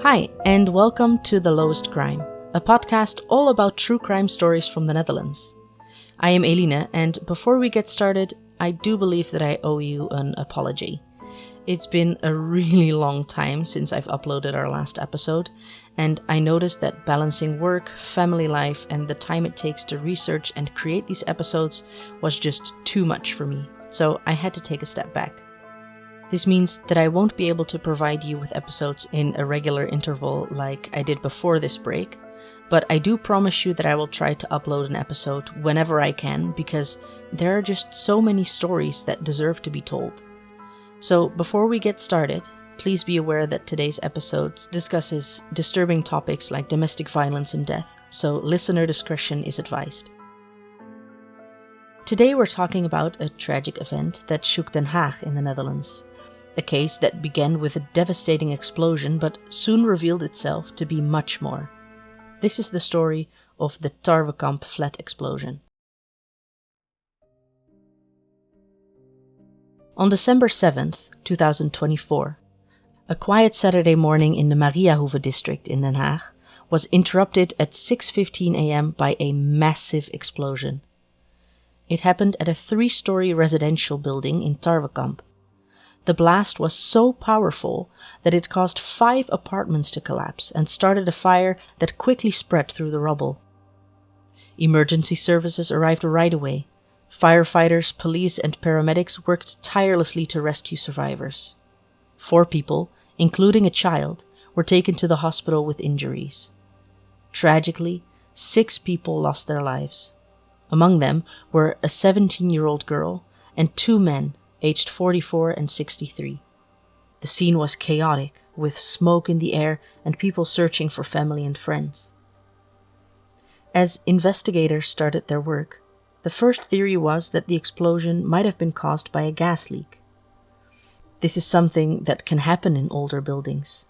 Hi, and welcome to The Lowest Crime, a podcast all about true crime stories from the Netherlands. I am Eline, and before we get started, I do believe that I owe you an apology. It's been a really long time since I've uploaded our last episode, and I noticed that balancing work, family life, and the time it takes to research and create these episodes was just too much for me, so I had to take a step back. This means that I won't be able to provide you with episodes in a regular interval like I did before this break, but I do promise you that I will try to upload an episode whenever I can because there are just so many stories that deserve to be told. So before we get started, please be aware that today's episode discusses disturbing topics like domestic violence and death, so listener discretion is advised. Today we're talking about a tragic event that shook Den Haag in the Netherlands. A case that began with a devastating explosion but soon revealed itself to be much more. This is the story of the Tarwekamp flat explosion. On December 7th, 2024, a quiet Saturday morning in the Mariahoeve district in Den Haag was interrupted at 6:15 a.m. by a massive explosion. It happened at a 3-story residential building in Tarwekamp. The blast was so powerful that it caused 5 apartments to collapse and started a fire that quickly spread through the rubble. Emergency services arrived right away. Firefighters, police, and paramedics worked tirelessly to rescue survivors. 4 people, including a child, were taken to the hospital with injuries. Tragically, 6 people lost their lives. Among them were a 17-year-old girl and 2 men, aged 44 and 63. The scene was chaotic, with smoke in the air and people searching for family and friends. As investigators started their work, the first theory was that the explosion might have been caused by a gas leak. This is something that can happen in older buildings,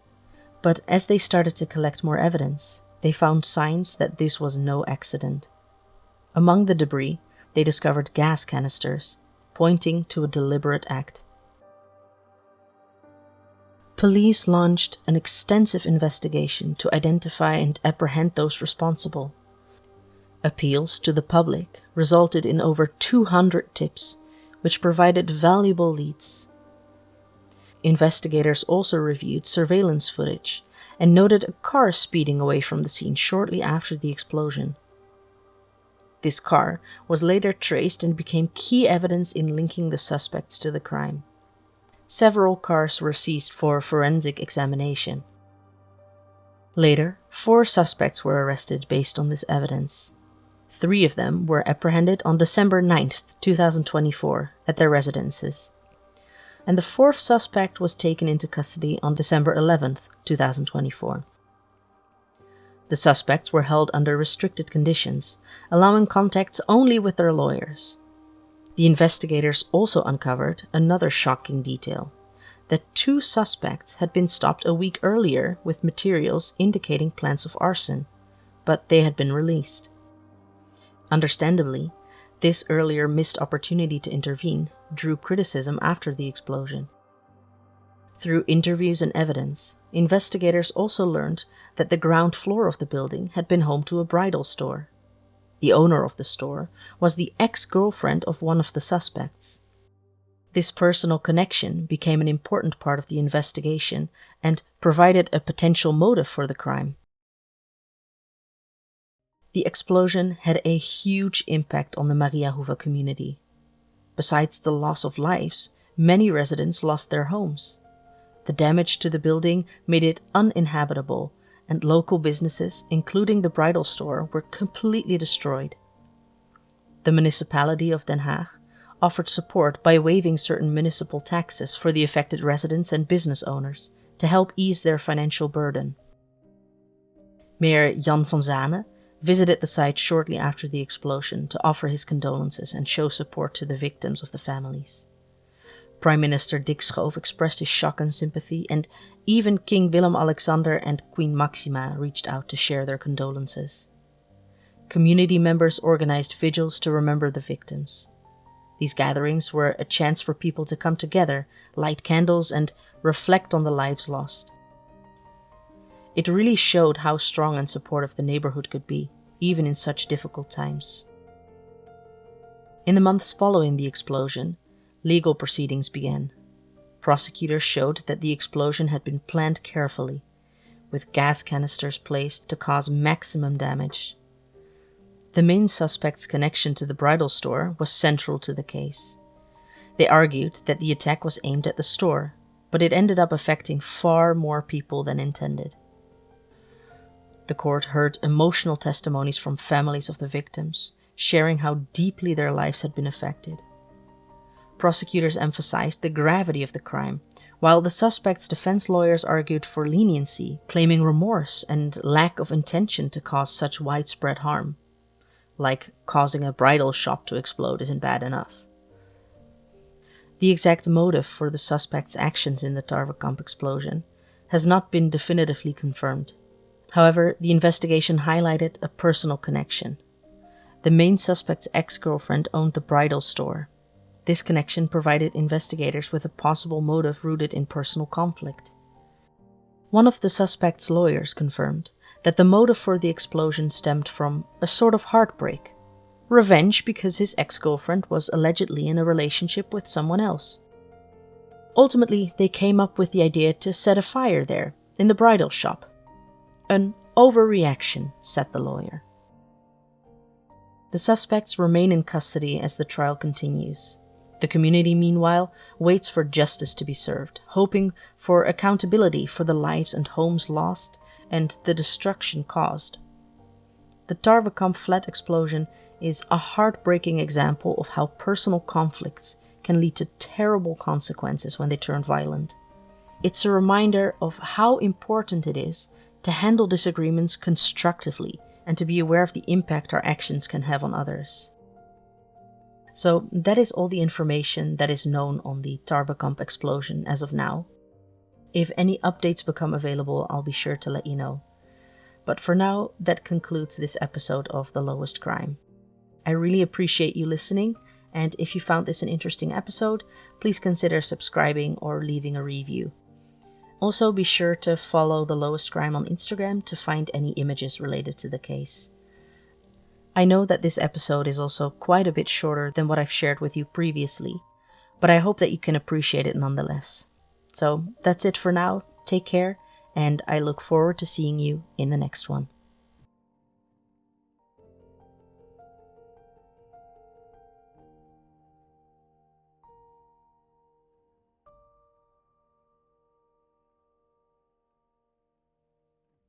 but as they started to collect more evidence, they found signs that this was no accident. Among the debris, they discovered gas canisters, pointing to a deliberate act. Police launched an extensive investigation to identify and apprehend those responsible. Appeals to the public resulted in over 200 tips, which provided valuable leads. Investigators also reviewed surveillance footage and noted a car speeding away from the scene shortly after the explosion. This car was later traced and became key evidence in linking the suspects to the crime. Several cars were seized for forensic examination. Later, 4 suspects were arrested based on this evidence. 3 of them were apprehended on December 9th, 2024 at their residences, and the 4th suspect was taken into custody on December 11th, 2024. The suspects were held under restricted conditions, allowing contacts only with their lawyers. The investigators also uncovered another shocking detail, that 2 suspects had been stopped a week earlier with materials indicating plans of arson, but they had been released. Understandably, this earlier missed opportunity to intervene drew criticism after the explosion. Through interviews and evidence, investigators also learned that the ground floor of the building had been home to a bridal store. The owner of the store was the ex-girlfriend of one of the suspects. This personal connection became an important part of the investigation and provided a potential motive for the crime. The explosion had a huge impact on the Mariahoeve community. Besides the loss of lives, many residents lost their homes. The damage to the building made it uninhabitable, and local businesses, including the bridal store, were completely destroyed. The municipality of Den Haag offered support by waiving certain municipal taxes for the affected residents and business owners to help ease their financial burden. Mayor Jan van Zanen visited the site shortly after the explosion to offer his condolences and show support to the victims of the families. Prime Minister Dick Schoof expressed his shock and sympathy, and even King Willem-Alexander and Queen Maxima reached out to share their condolences. Community members organized vigils to remember the victims. These gatherings were a chance for people to come together, light candles, and reflect on the lives lost. It really showed how strong and supportive the neighborhood could be, even in such difficult times. In the months following the explosion, legal proceedings began. Prosecutors showed that the explosion had been planned carefully, with gas canisters placed to cause maximum damage. The main suspect's connection to the bridal store was central to the case. They argued that the attack was aimed at the store, but it ended up affecting far more people than intended. The court heard emotional testimonies from families of the victims, sharing how deeply their lives had been affected. Prosecutors emphasized the gravity of the crime, while the suspect's defense lawyers argued for leniency, claiming remorse and lack of intention to cause such widespread harm. Like causing a bridal shop to explode isn't bad enough. The exact motive for the suspect's actions in the Tarwekamp explosion has not been definitively confirmed. However, the investigation highlighted a personal connection. The main suspect's ex-girlfriend owned the bridal store. This connection provided investigators with a possible motive rooted in personal conflict. One of the suspect's lawyers confirmed that the motive for the explosion stemmed from a sort of heartbreak. Revenge because his ex-girlfriend was allegedly in a relationship with someone else. Ultimately, they came up with the idea to set a fire there, in the bridal shop. An overreaction, said the lawyer. The suspects remain in custody as the trial continues. The community, meanwhile, waits for justice to be served, hoping for accountability for the lives and homes lost and the destruction caused. The Tarwekamp flat explosion is a heartbreaking example of how personal conflicts can lead to terrible consequences when they turn violent. It's a reminder of how important it is to handle disagreements constructively and to be aware of the impact our actions can have on others. So that is all the information that is known on the Tarwekamp explosion as of now. If any updates become available, I'll be sure to let you know. But for now, that concludes this episode of The Lowest Crime. I really appreciate you listening, and if you found this an interesting episode, please consider subscribing or leaving a review. Also, be sure to follow The Lowest Crime on Instagram to find any images related to the case. I know that this episode is also quite a bit shorter than what I've shared with you previously, but I hope that you can appreciate it nonetheless. So that's it for now. Take care, and I look forward to seeing you in the next one.